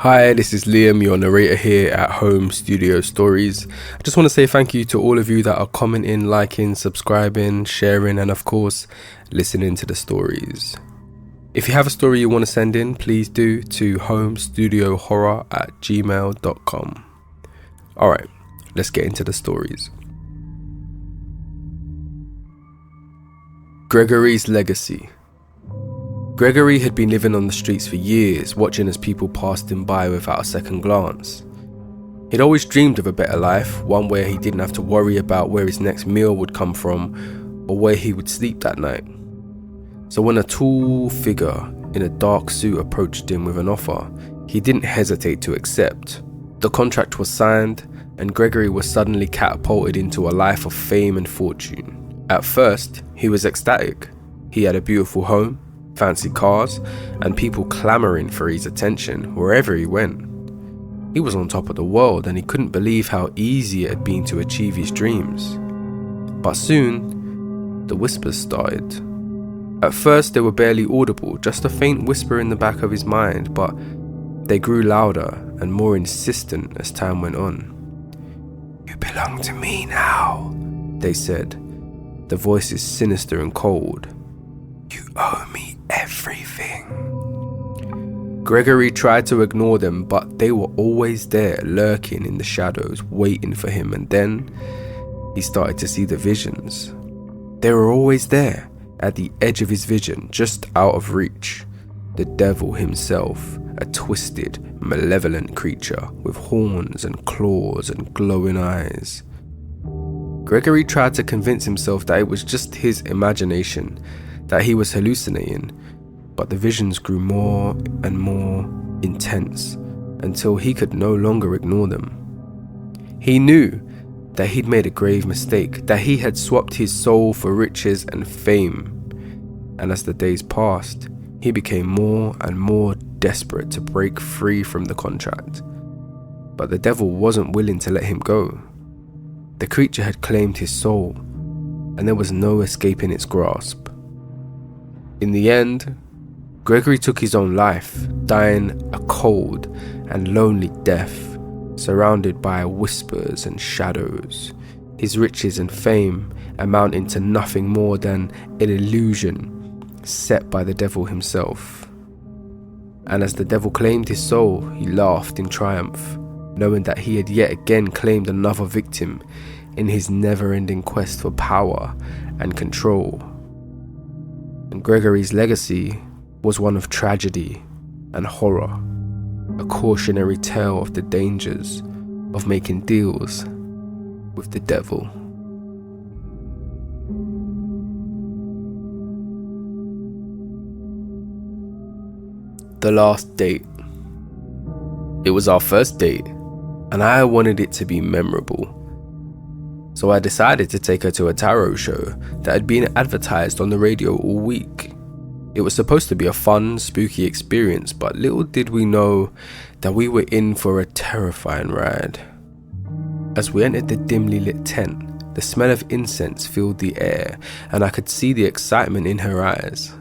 Hi, this is Liam, your narrator here at Home Studio Stories. I just want to say thank you to all of you that are commenting, liking, subscribing, sharing, and of course, listening to the stories. If you have a story you want to send in, please do to homestudiohorror@gmail.com. Alright, let's get into the stories. Gregorys Legacy. Gregory had been living on the streets for years, watching as people passed him by without a second glance. He'd always dreamed of a better life, one where he didn't have to worry about where his next meal would come from or where he would sleep that night. So when a tall figure in a dark suit approached him with an offer, he didn't hesitate to accept. The contract was signed, and Gregory was suddenly catapulted into a life of fame and fortune. At first, he was ecstatic. He had a beautiful home, fancy cars, and people clamoring for his attention wherever he went. He was on top of the world, and he couldn't believe how easy it had been to achieve his dreams. But soon, the whispers started. At first, they were barely audible, just a faint whisper in the back of his mind, but they grew louder and more insistent as time went on. "You belong to me now," they said. The voice is sinister and cold. "You owe me everything." Gregory tried to ignore them, but they were always there, lurking in the shadows, waiting for him, and then he started to see the visions. They were always there, at the edge of his vision, just out of reach. The devil himself, a twisted, malevolent creature with horns and claws and glowing eyes. Gregory tried to convince himself that it was just his imagination, that he was hallucinating, but the visions grew more and more intense until he could no longer ignore them. He knew that he'd made a grave mistake, that he had swapped his soul for riches and fame, and as the days passed, he became more and more desperate to break free from the contract. But the devil wasn't willing to let him go. The creature had claimed his soul, and there was no escaping its grasp. In the end, Gregory took his own life, dying a cold and lonely death, surrounded by whispers and shadows, his riches and fame amounting to nothing more than an illusion set by the devil himself. And as the devil claimed his soul, he laughed in triumph, knowing that he had yet again claimed another victim in his never-ending quest for power and control. And Gregorys legacy was one of tragedy and horror, a cautionary tale of the dangers of making deals with the devil. The last date. It was our first date, and I wanted it to be memorable. So I decided to take her to a tarot show that had been advertised on the radio all week. It was supposed to be a fun, spooky experience, but little did we know that we were in for a terrifying ride. As we entered the dimly lit tent, the smell of incense filled the air, and I could see the excitement in her eyes.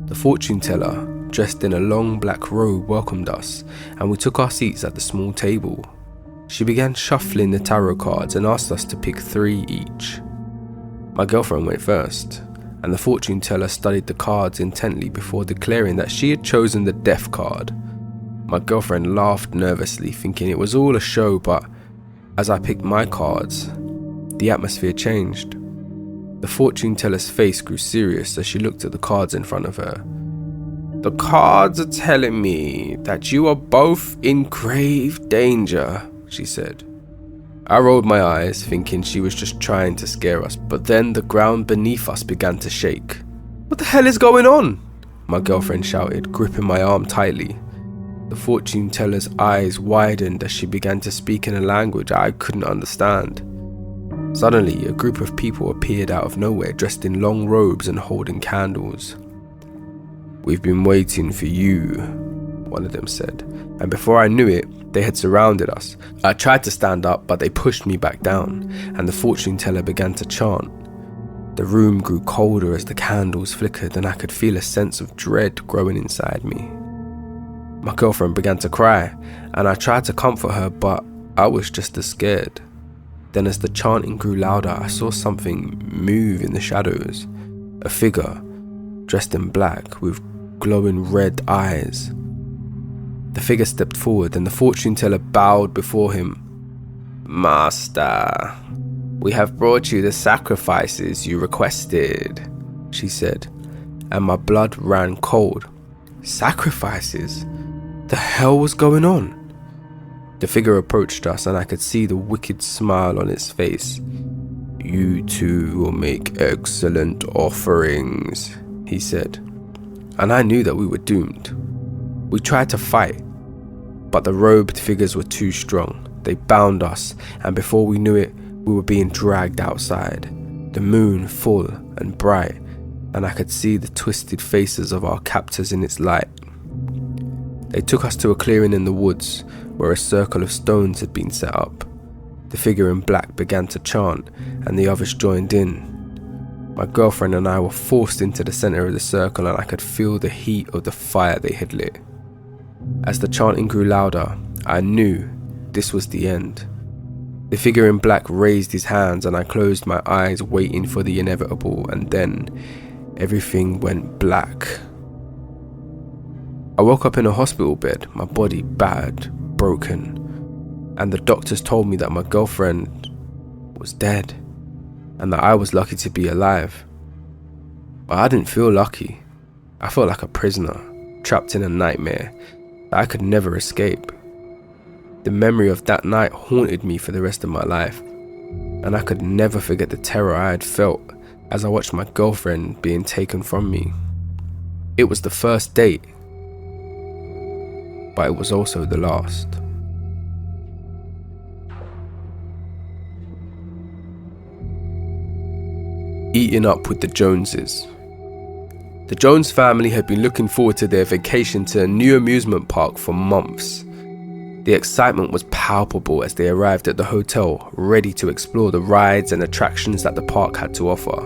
The fortune teller, dressed in a long black robe, welcomed us, and we took our seats at the small table. She began shuffling the tarot cards and asked us to pick 3 each. My girlfriend went first, and the fortune teller studied the cards intently before declaring that she had chosen the death card. My girlfriend laughed nervously, thinking it was all a show, but as I picked my cards, the atmosphere changed. The fortune teller's face grew serious as she looked at the cards in front of her. "The cards are telling me that you are both in grave danger," she said. I rolled my eyes, thinking she was just trying to scare us, but then the ground beneath us began to shake. "What the hell is going on?" my girlfriend shouted, gripping my arm tightly. The fortune teller's eyes widened as she began to speak in a language I couldn't understand. Suddenly, a group of people appeared out of nowhere, dressed in long robes and holding candles. "We've been waiting for you," one of them said, and before I knew it, they had surrounded us. I tried to stand up, but they pushed me back down, and the fortune teller began to chant. The room grew colder as the candles flickered, and I could feel a sense of dread growing inside me. My girlfriend began to cry, and I tried to comfort her, but I was just as scared. Then as the chanting grew louder, I saw something move in the shadows. A figure, dressed in black, with glowing red eyes. The figure stepped forward, and the fortune teller bowed before him. "Master, we have brought you the sacrifices you requested," she said, and my blood ran cold. Sacrifices? The hell was going on? The figure approached us, and I could see the wicked smile on its face. "You two will make excellent offerings," he said, and I knew that we were doomed. We tried to fight, but the robed figures were too strong. They bound us, and before we knew it, we were being dragged outside. The moon full and bright, and I could see the twisted faces of our captors in its light. They took us to a clearing in the woods, where a circle of stones had been set up. The figure in black began to chant, and the others joined in. My girlfriend and I were forced into the center of the circle, and I could feel the heat of the fire they had lit. As the chanting grew louder, I knew this was the end. The figure in black raised his hands, and I closed my eyes waiting for the inevitable, and then everything went black. I woke up in a hospital bed, my body battered, broken, and the doctors told me that my girlfriend was dead, and that I was lucky to be alive. But I didn't feel lucky. I felt like a prisoner, trapped in a nightmare that I could never escape. The memory of that night haunted me for the rest of my life, and I could never forget the terror I had felt as I watched my girlfriend being taken from me. It was the first date, but it was also the last. Eating up with the Joneses. The Jones family had been looking forward to their vacation to a new amusement park for months. The excitement was palpable as they arrived at the hotel, ready to explore the rides and attractions that the park had to offer.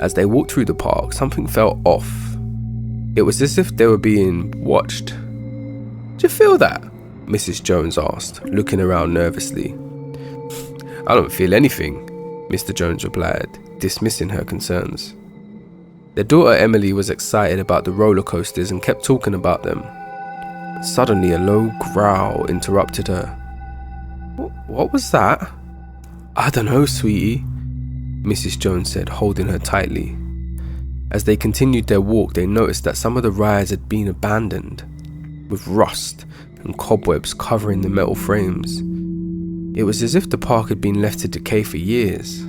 As they walked through the park, something felt off. It was as if they were being watched. "Do you feel that?" Mrs. Jones asked, looking around nervously. "I don't feel anything," Mr. Jones replied, dismissing her concerns. Their daughter Emily was excited about the roller coasters and kept talking about them. Suddenly, a low growl interrupted her. What was that?" "I don't know, sweetie," Mrs. Jones said, holding her tightly. As they continued their walk, they noticed that some of the rides had been abandoned, with rust and cobwebs covering the metal frames. It was as if the park had been left to decay for years.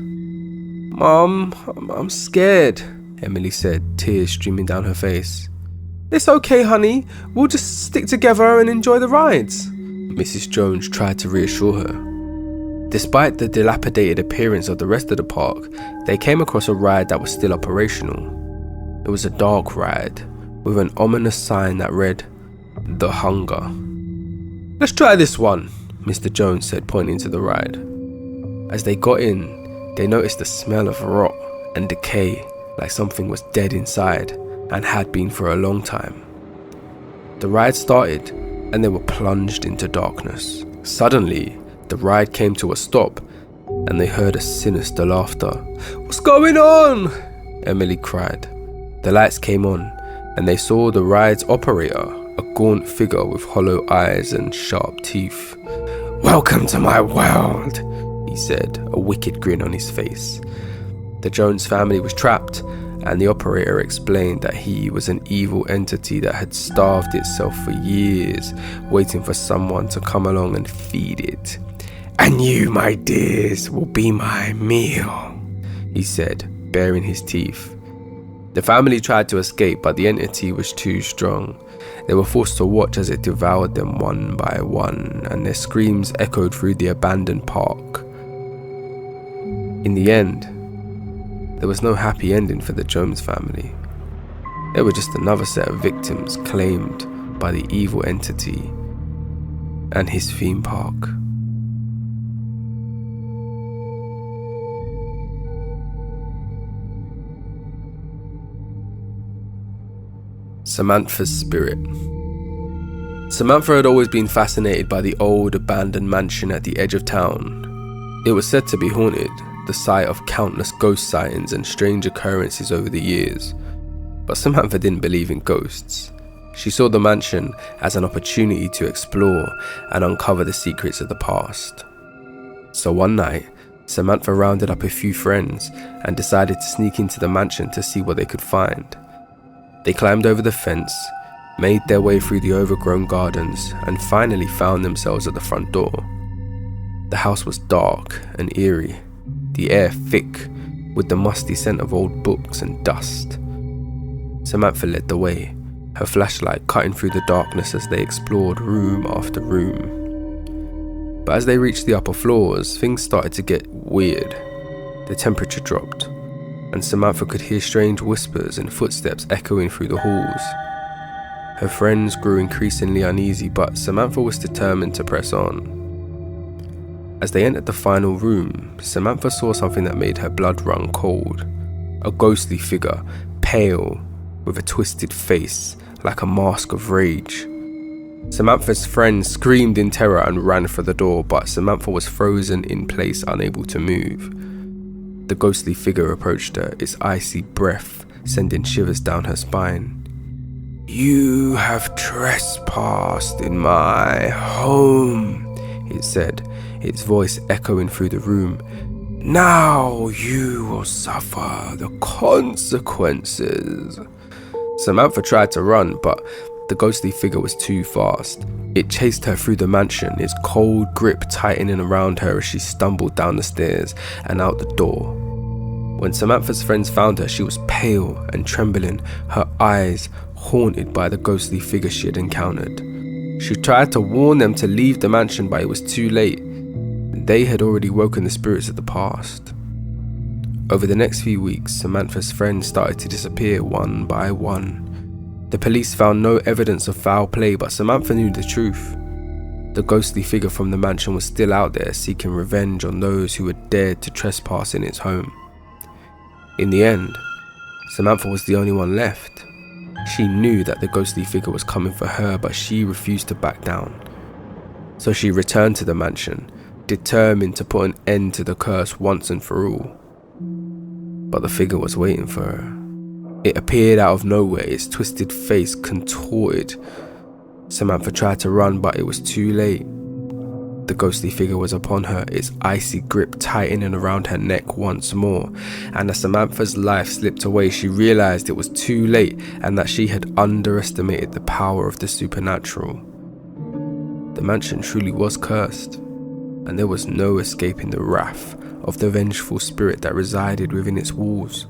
"Mom, I'm scared," Emily said, tears streaming down her face. "It's okay, honey. We'll just stick together and enjoy the rides," Mrs. Jones tried to reassure her. Despite the dilapidated appearance of the rest of the park, they came across a ride that was still operational. It was a dark ride, with an ominous sign that read, "The Hunger." "Let's try this one," Mr. Jones said, pointing to the ride. As they got in, they noticed the smell of rot and decay, like something was dead inside and had been for a long time. The ride started, and they were plunged into darkness. Suddenly, the ride came to a stop, and they heard a sinister laughter. "What's going on?" Emily cried. The lights came on, and they saw the ride's operator, a gaunt figure with hollow eyes and sharp teeth. "Welcome to my world," he said, a wicked grin on his face. The Jones family was trapped, and the operator explained that he was an evil entity that had starved itself for years, waiting for someone to come along and feed it. "And you, my dears, will be my meal," he said, baring his teeth. The family tried to escape, but the entity was too strong. They were forced to watch as it devoured them one by one, and their screams echoed through the abandoned park. In the end, there was no happy ending for the Jones family. They were just another set of victims claimed by the evil entity and his theme park. Samanthas Spirit. Samantha had always been fascinated by the old abandoned mansion at the edge of town. It was said to be haunted, the site of countless ghost sightings and strange occurrences over the years. But Samantha didn't believe in ghosts. She saw the mansion as an opportunity to explore and uncover the secrets of the past. So one night, Samantha rounded up a few friends and decided to sneak into the mansion to see what they could find. They climbed over the fence, made their way through the overgrown gardens, and finally found themselves at the front door. The house was dark and eerie, the air thick with the musty scent of old books and dust. Samantha led the way, her flashlight cutting through the darkness as they explored room after room. But as they reached the upper floors, things started to get weird. The temperature dropped, and Samantha could hear strange whispers and footsteps echoing through the halls. Her friends grew increasingly uneasy, but Samantha was determined to press on. As they entered the final room, Samantha saw something that made her blood run cold. A ghostly figure, pale, with a twisted face, like a mask of rage. Samantha's friends screamed in terror and ran for the door, but Samantha was frozen in place, unable to move. The ghostly figure approached her, its icy breath sending shivers down her spine. "You have trespassed in my home," it said, its voice echoing through the room. "Now you will suffer the consequences." Samantha tried to run, but the ghostly figure was too fast. It chased her through the mansion, its cold grip tightening around her as she stumbled down the stairs and out the door. When Samantha's friends found her, she was pale and trembling, her eyes haunted by the ghostly figure she had encountered. She tried to warn them to leave the mansion, but it was too late. They had already woken the spirits of the past. Over the next few weeks, Samantha's friends started to disappear one by one. The police found no evidence of foul play, but Samantha knew the truth. The ghostly figure from the mansion was still out there, seeking revenge on those who had dared to trespass in its home. In the end, Samantha was the only one left. She knew that the ghostly figure was coming for her, but she refused to back down. So she returned to the mansion, determined to put an end to the curse once and for all. But the figure was waiting for her. It appeared out of nowhere, its twisted face contorted. Samantha tried to run, but it was too late. The ghostly figure was upon her, its icy grip tightening around her neck once more. And as Samantha's life slipped away, she realized it was too late and that she had underestimated the power of the supernatural. The mansion truly was cursed, and there was no escaping the wrath of the vengeful spirit that resided within its walls.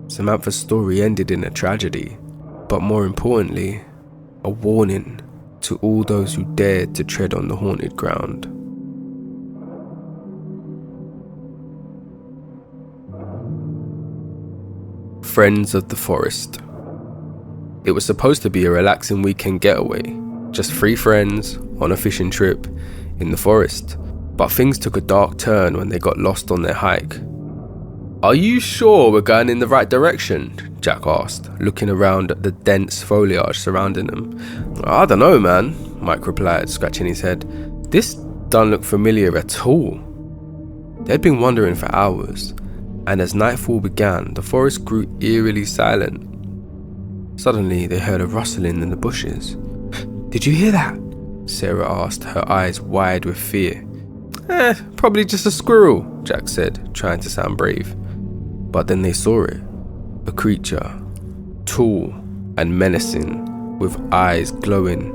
Samantha's story ended in a tragedy, but more importantly, a warning to all those who dared to tread on the haunted ground. Friends of the Forest. It was supposed to be a relaxing weekend getaway, just 3 friends on a fishing trip in the forest, but things took a dark turn when they got lost on their hike. "Are you sure we're going in the right direction?" Jack asked, looking around at the dense foliage surrounding them. "I don't know, man," Mike replied, scratching his head. "This don't look familiar at all." They'd been wandering for hours, and as nightfall began, the forest grew eerily silent. Suddenly, they heard a rustling in the bushes. "Did you hear that?" Sarah asked, her eyes wide with fear. Probably just a squirrel," Jack said, trying to sound brave. But then they saw it. A creature, tall and menacing, with eyes glowing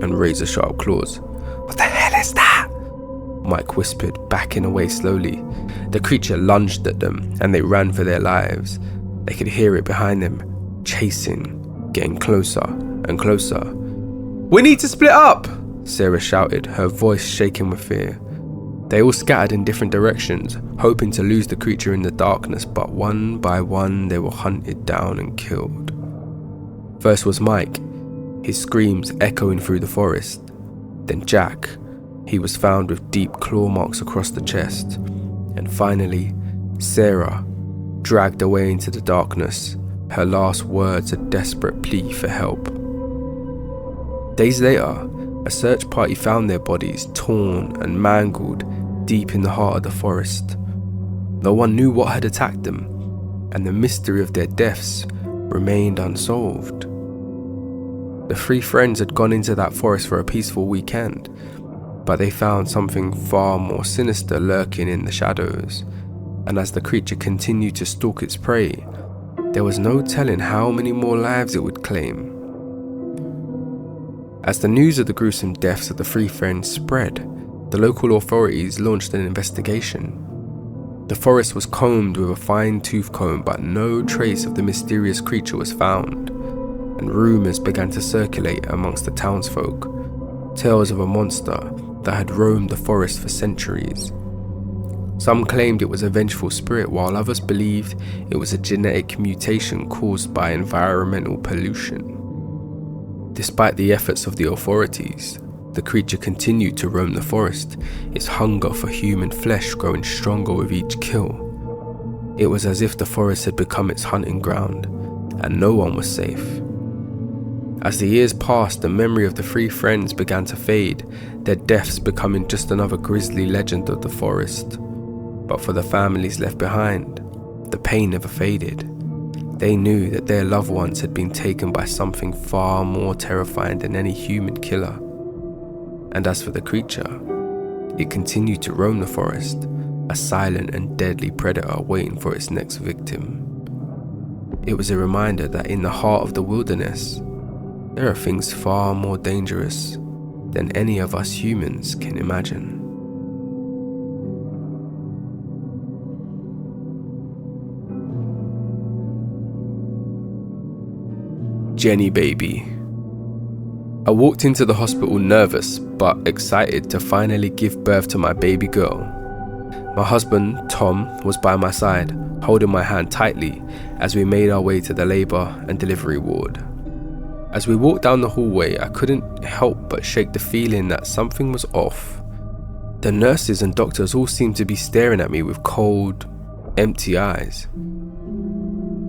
and razor-sharp claws. "What the hell is that?" Mike whispered, backing away slowly. The creature lunged at them, and they ran for their lives. They could hear it behind them, chasing, getting closer and closer. "We need to split up!" Sarah shouted, her voice shaking with fear. They all scattered in different directions, hoping to lose the creature in the darkness, but one by one they were hunted down and killed. First was Mike, his screams echoing through the forest. Then Jack, he was found with deep claw marks across the chest. And finally, Sarah, dragged away into the darkness, her last words a desperate plea for help. Days later, a search party found their bodies torn and mangled deep in the heart of the forest. No one knew what had attacked them, and the mystery of their deaths remained unsolved. The three friends had gone into that forest for a peaceful weekend, but they found something far more sinister lurking in the shadows, and as the creature continued to stalk its prey, there was no telling how many more lives it would claim. As the news of the gruesome deaths of the three friends spread, the local authorities launched an investigation. The forest was combed with a fine-tooth comb, but no trace of the mysterious creature was found, and rumours began to circulate amongst the townsfolk, tales of a monster that had roamed the forest for centuries. Some claimed it was a vengeful spirit, while others believed it was a genetic mutation caused by environmental pollution. Despite the efforts of the authorities, the creature continued to roam the forest, its hunger for human flesh growing stronger with each kill. It was as if the forest had become its hunting ground, and no one was safe. As the years passed, the memory of the three friends began to fade, their deaths becoming just another grisly legend of the forest. But for the families left behind, the pain never faded. They knew that their loved ones had been taken by something far more terrifying than any human killer. And as for the creature, it continued to roam the forest, a silent and deadly predator waiting for its next victim. It was a reminder that in the heart of the wilderness, there are things far more dangerous than any of us humans can imagine. Jenny baby. I walked into the hospital nervous but excited to finally give birth to my baby girl. My husband, Tom, was by my side, holding my hand tightly as we made our way to the labour and delivery ward. As we walked down the hallway, I couldn't help but shake the feeling that something was off. The nurses and doctors all seemed to be staring at me with cold, empty eyes.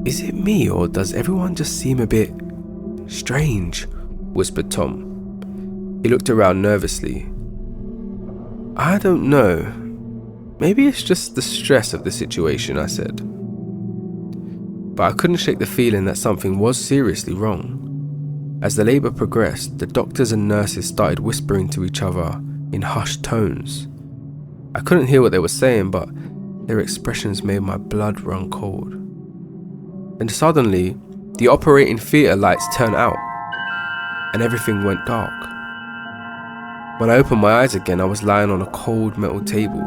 Is it me, or does everyone just seem a bit strange? Whispered Tom. He looked around nervously. I don't know. Maybe it's just the stress of the situation, I said. But I couldn't shake the feeling that something was seriously wrong. As the labour progressed, the doctors and nurses started whispering to each other in hushed tones. I couldn't hear what they were saying, but their expressions made my blood run cold. And suddenly, the operating theatre lights turned out, and everything went dark. When I opened my eyes again, I was lying on a cold metal table.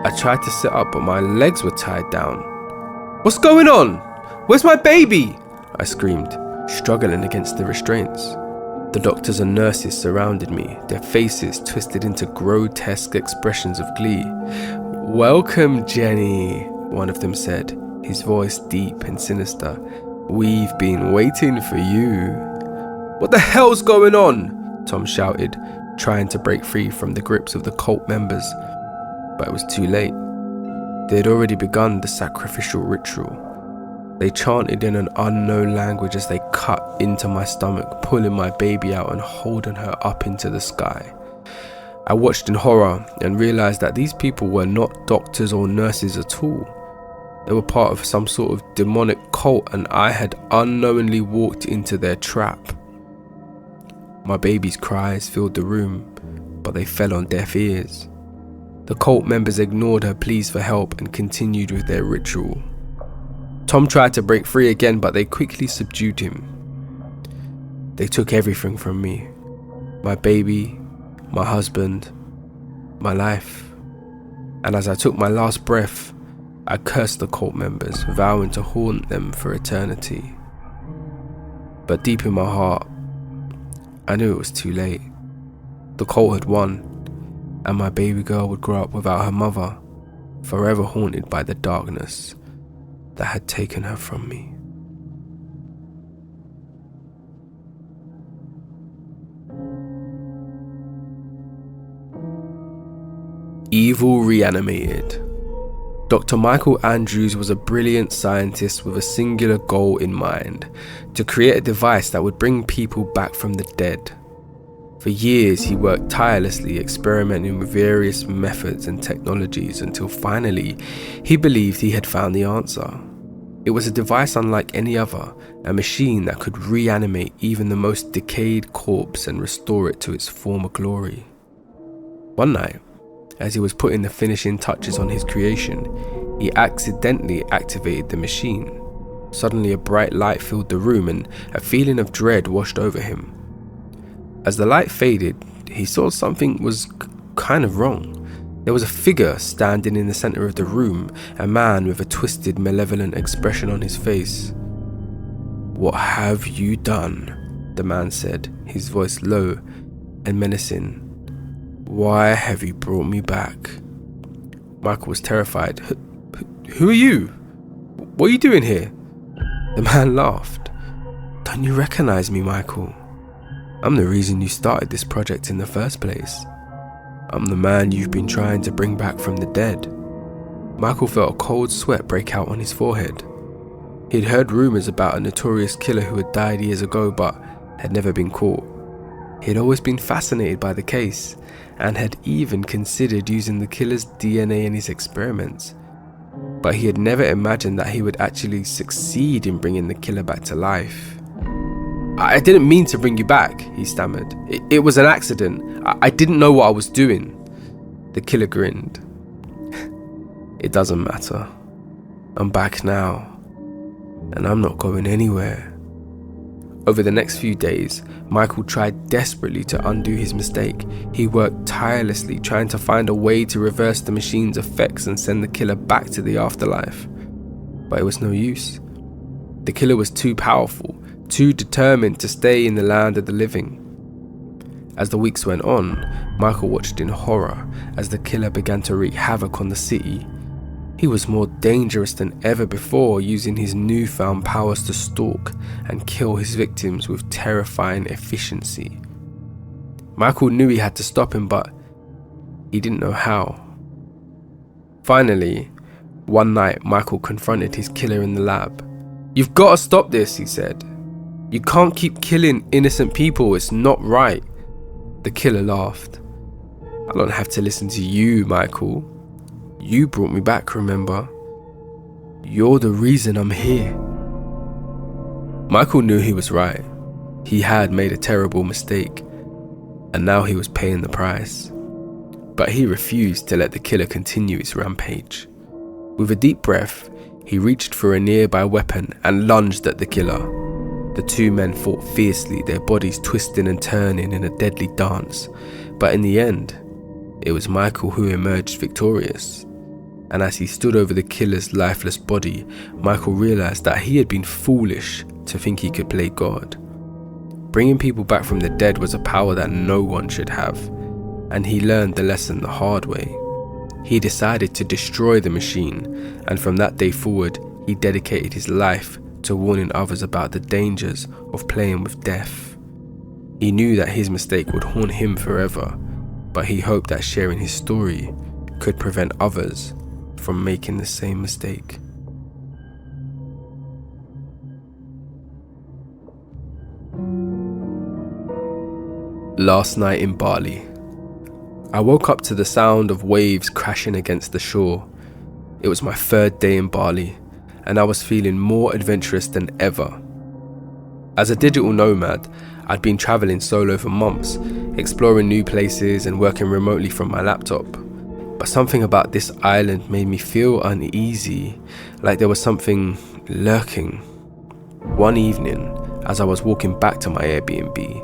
I tried to sit up, but my legs were tied down. What's going on? Where's my baby? I screamed, struggling against the restraints. The doctors and nurses surrounded me, their faces twisted into grotesque expressions of glee. Welcome, Jenny, one of them said, his voice deep and sinister. We've been waiting for you. What the hell's going on? Tom shouted, trying to break free from the grips of the cult members. But it was too late. They had already begun the sacrificial ritual. They chanted in an unknown language as they cut into my stomach, pulling my baby out and holding her up into the sky. I watched in horror and realized that these people were not doctors or nurses at all. They were part of some sort of demonic cult, and I had unknowingly walked into their trap. My baby's cries filled the room, but they fell on deaf ears. The cult members ignored her pleas for help and continued with their ritual. Tom tried to break free again, but they quickly subdued him. They took everything from me. My baby, my husband, my life. And as I took my last breath, I cursed the cult members, vowing to haunt them for eternity. But deep in my heart, I knew it was too late. The cult had won, and my baby girl would grow up without her mother, forever haunted by the darkness that had taken her from me. Evil Reanimated. Dr. Michael Andrews was a brilliant scientist with a singular goal in mind: to create a device that would bring people back from the dead. For years, he worked tirelessly, experimenting with various methods and technologies until finally, he believed he had found the answer. It was a device unlike any other, a machine that could reanimate even the most decayed corpse and restore it to its former glory. One night, as he was putting the finishing touches on his creation, he accidentally activated the machine. Suddenly, a bright light filled the room and a feeling of dread washed over him. As the light faded, he saw something was kind of wrong. There was a figure standing in the center of the room, a man with a twisted, malevolent expression on his face. "What have you done?" the man said, his voice low and menacing. "Why have you brought me back?" Michael was terrified. "Who are you? What are you doing here?" The man laughed. "Don't you recognize me, Michael? I'm the reason you started this project in the first place. I'm the man you've been trying to bring back from the dead." Michael felt a cold sweat break out on his forehead. He'd heard rumors about a notorious killer who had died years ago but had never been caught. He'd always been fascinated by the case and had even considered using the killer's DNA in his experiments. But he had never imagined that he would actually succeed in bringing the killer back to life. "I didn't mean to bring you back," he stammered. It was an accident. I didn't know what I was doing." The killer grinned. "It doesn't matter. I'm back now, and I'm not going anywhere." Over the next few days, Michael tried desperately to undo his mistake. He worked tirelessly trying to find a way to reverse the machine's effects and send the killer back to the afterlife. But it was no use. The killer was too powerful, too determined to stay in the land of the living. As the weeks went on, Michael watched in horror as the killer began to wreak havoc on the city. He was more dangerous than ever before, using his newfound powers to stalk and kill his victims with terrifying efficiency. Michael knew he had to stop him, but he didn't know how. Finally, one night, Michael confronted his killer in the lab. "You've got to stop this," he said. "You can't keep killing innocent people, it's not right." The killer laughed. "I don't have to listen to you, Michael. You brought me back, remember? You're the reason I'm here." Michael knew he was right. He had made a terrible mistake, and now he was paying the price. But he refused to let the killer continue his rampage. With a deep breath, he reached for a nearby weapon and lunged at the killer. The two men fought fiercely, their bodies twisting and turning in a deadly dance. But in the end, it was Michael who emerged victorious. And as he stood over the killer's lifeless body, Michael realized that he had been foolish to think he could play God. Bringing people back from the dead was a power that no one should have, and he learned the lesson the hard way. He decided to destroy the machine, and from that day forward, he dedicated his life to warning others about the dangers of playing with death. He knew that his mistake would haunt him forever, but he hoped that sharing his story could prevent others from making the same mistake. Last night in Bali. I woke up to the sound of waves crashing against the shore. It was my third day in Bali, and I was feeling more adventurous than ever. As a digital nomad, I'd been traveling solo for months, exploring new places and working remotely from my laptop. But something about this island made me feel uneasy, like there was something lurking. One evening, as I was walking back to my Airbnb,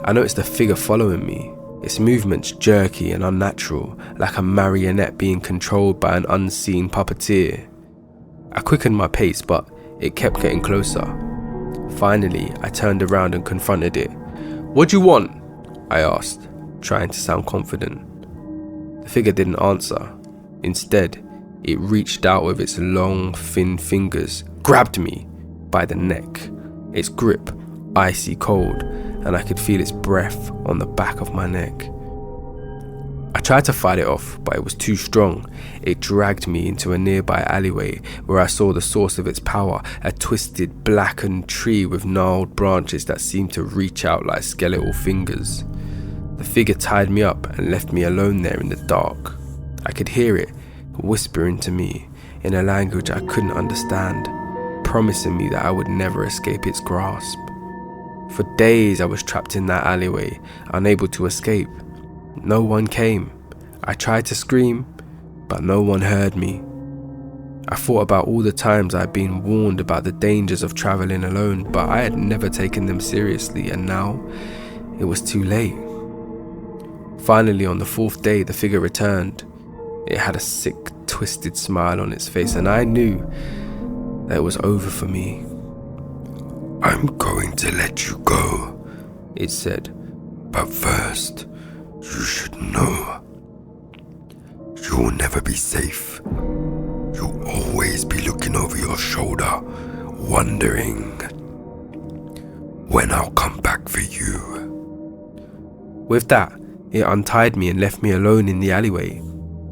I noticed a figure following me, its movements jerky and unnatural, like a marionette being controlled by an unseen puppeteer. I quickened my pace, but it kept getting closer. Finally, I turned around and confronted it. "What do you want?" I asked, trying to sound confident. The figure didn't answer. Instead, it reached out with its long, thin fingers, grabbed me by the neck, its grip icy cold, and I could feel its breath on the back of my neck. I tried to fight it off, but it was too strong. It dragged me into a nearby alleyway where I saw the source of its power, a twisted, blackened tree with gnarled branches that seemed to reach out like skeletal fingers. The figure tied me up and left me alone there in the dark. I could hear it whispering to me in a language I couldn't understand, promising me that I would never escape its grasp. For days I was trapped in that alleyway, unable to escape. No one came. I tried to scream, but no one heard me. I thought about all the times I had been warned about the dangers of traveling alone, but I had never taken them seriously, and now it was too late. Finally, on the 4th day, the figure returned. It had a sick, twisted smile on its face, and I knew that it was over for me. I'm going to let you go, it said. But first, you should know, you will never be safe. You'll always be looking over your shoulder, wondering when I'll come back for you. With that, it untied me and left me alone in the alleyway.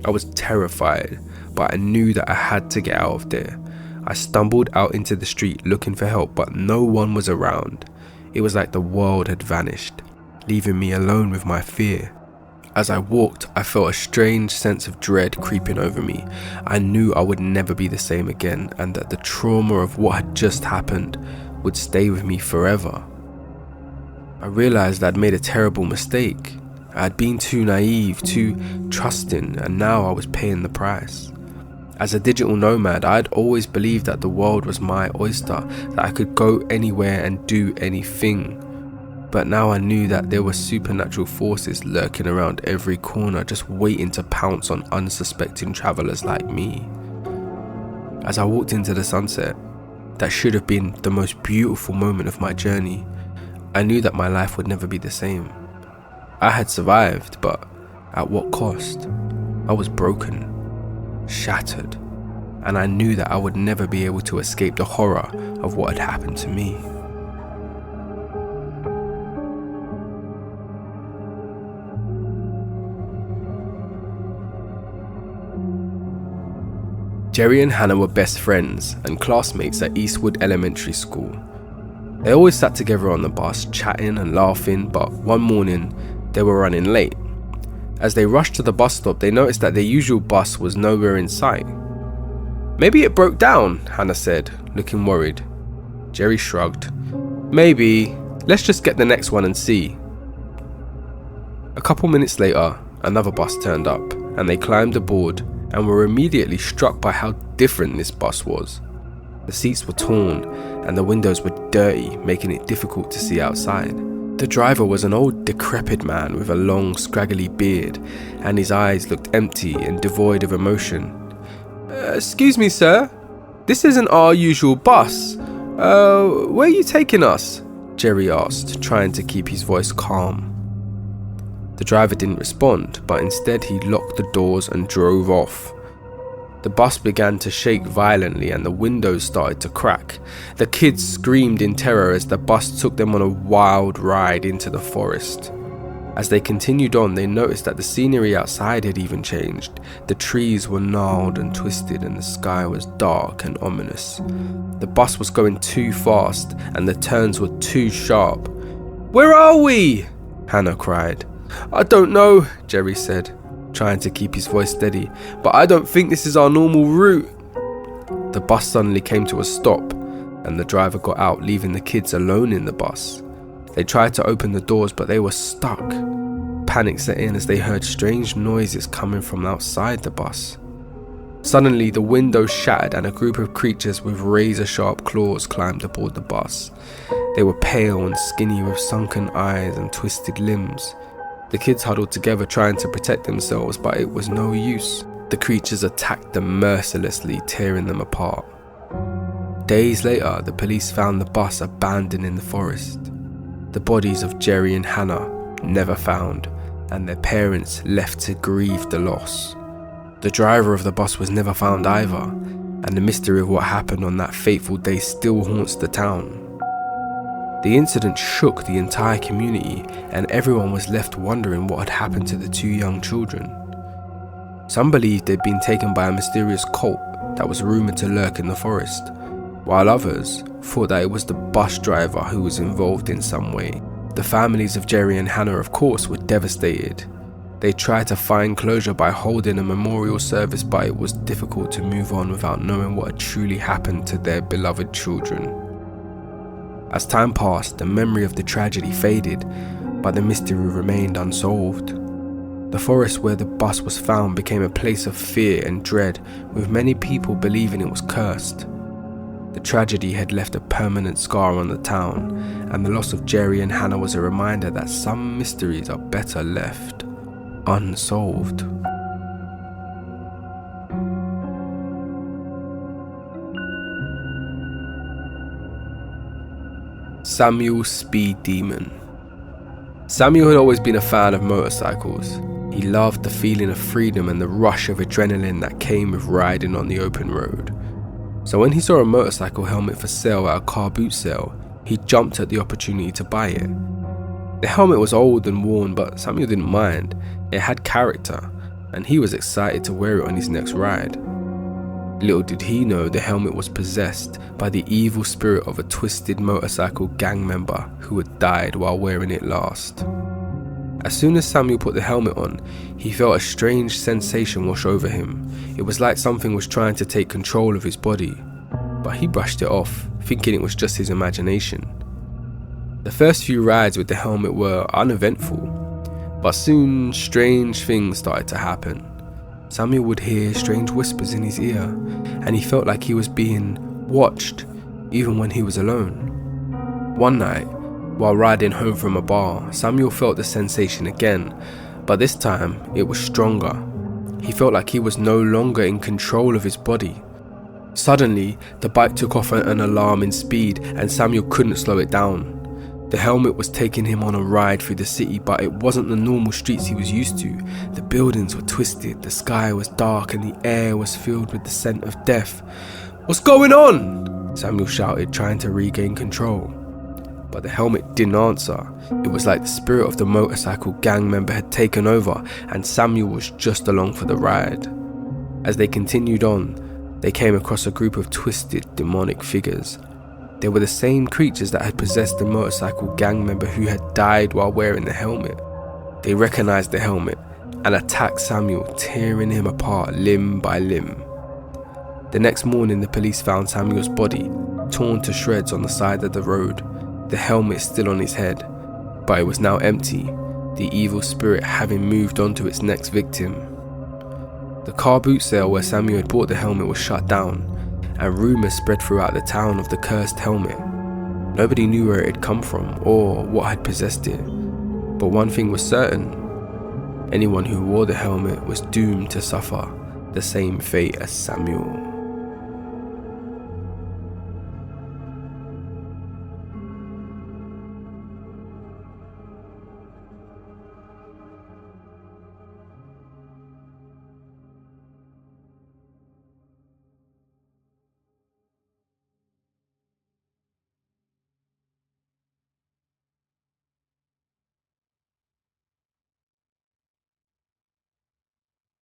I was terrified, but I knew that I had to get out of there. I stumbled out into the street looking for help, but no one was around. It was like the world had vanished, leaving me alone with my fear. As I walked, I felt a strange sense of dread creeping over me. I knew I would never be the same again, and that the trauma of what had just happened would stay with me forever. I realized I'd made a terrible mistake. I had been too naive, too trusting, and now I was paying the price. As a digital nomad, I had always believed that the world was my oyster, that I could go anywhere and do anything. But now I knew that there were supernatural forces lurking around every corner, just waiting to pounce on unsuspecting travelers like me. As I walked into the sunset, that should have been the most beautiful moment of my journey, I knew that my life would never be the same. I had survived, but at what cost? I was broken, shattered, and I knew that I would never be able to escape the horror of what had happened to me. Jerry and Hannah were best friends and classmates at Eastwood Elementary School. They always sat together on the bus, chatting and laughing, but one morning they were running late. As they rushed to the bus stop, they noticed that their usual bus was nowhere in sight. "Maybe it broke down," Hannah said, looking worried. Jerry shrugged. "Maybe. Let's just get the next one and see." A couple minutes later, another bus turned up, and they climbed aboard and were immediately struck by how different this bus was. The seats were torn, and the windows were dirty, making it difficult to see outside. The driver was an old, decrepit man with a long, scraggly beard, and his eyes looked empty and devoid of emotion. Excuse me, sir. This isn't our usual bus. Where are you taking us?" Jerry asked, trying to keep his voice calm. The driver didn't respond, but instead he locked the doors and drove off. The bus began to shake violently and the windows started to crack. The kids screamed in terror as the bus took them on a wild ride into the forest. As they continued on, they noticed that the scenery outside had even changed. The trees were gnarled and twisted and the sky was dark and ominous. The bus was going too fast and the turns were too sharp. "Where are we?" Hannah cried. "I don't know," Jerry said, trying to keep his voice steady, "but I don't think this is our normal route." The bus suddenly came to a stop and the driver got out, leaving the kids alone in the bus. They tried to open the doors, but they were stuck. Panic set in as they heard strange noises coming from outside the bus. Suddenly, the window shattered and a group of creatures with razor-sharp claws climbed aboard the bus. They were pale and skinny with sunken eyes and twisted limbs. The kids huddled together trying to protect themselves, but it was no use. The creatures attacked them mercilessly, tearing them apart. Days later, the police found the bus abandoned in the forest. The bodies of Jerry and Hannah never found, and their parents left to grieve the loss. The driver of the bus was never found either, and the mystery of what happened on that fateful day still haunts the town. The incident shook the entire community, and everyone was left wondering what had happened to the two young children. Some believed they'd been taken by a mysterious cult that was rumoured to lurk in the forest, while others thought that it was the bus driver who was involved in some way. The The families of Jerry and Hannah, of course, were devastated. They tried to find closure by holding a memorial service, but it was difficult to move on without knowing what had truly happened to their beloved children. As time passed, the memory of the tragedy faded, but the mystery remained unsolved. The forest where the bus was found became a place of fear and dread, with many people believing it was cursed. The tragedy had left a permanent scar on the town, and the loss of Jerry and Hannah was a reminder that some mysteries are better left unsolved. Samuel Speed Demon. Samuel had always been a fan of motorcycles. He loved the feeling of freedom and the rush of adrenaline that came with riding on the open road. So when he saw a motorcycle helmet for sale at a car boot sale, he jumped at the opportunity to buy it. The helmet was old and worn, but Samuel didn't mind. It had character, and he was excited to wear it on his next ride. Little did he know the helmet was possessed by the evil spirit of a twisted motorcycle gang member who had died while wearing it last. As soon as Samuel put the helmet on, he felt a strange sensation wash over him. It was like something was trying to take control of his body, but he brushed it off, thinking it was just his imagination. The first few rides with the helmet were uneventful, but soon strange things started to happen. Samuel would hear strange whispers in his ear, and he felt like he was being watched, even when he was alone. One night, while riding home from a bar, Samuel felt the sensation again, but this time it was stronger. He felt like he was no longer in control of his body. Suddenly, the bike took off at an alarming speed, and Samuel couldn't slow it down. The helmet was taking him on a ride through the city, but it wasn't the normal streets he was used to. The buildings were twisted, the sky was dark, and the air was filled with the scent of death. "What's going on?" Samuel shouted, trying to regain control. But the helmet didn't answer. It was like the spirit of the motorcycle gang member had taken over, and Samuel was just along for the ride. As they continued on, they came across a group of twisted, demonic figures. They were the same creatures that had possessed the motorcycle gang member who had died while wearing the helmet. They recognized the helmet and attacked Samuel, tearing him apart limb by limb. The next morning, the police found Samuel's body, torn to shreds on the side of the road, the helmet still on his head, but it was now empty, the evil spirit having moved on to its next victim. The car boot sale where Samuel had bought the helmet was shut down, and rumours spread throughout the town of the cursed helmet. Nobody knew where it had come from or what had possessed it, but one thing was certain: anyone who wore the helmet was doomed to suffer the same fate as Samuel.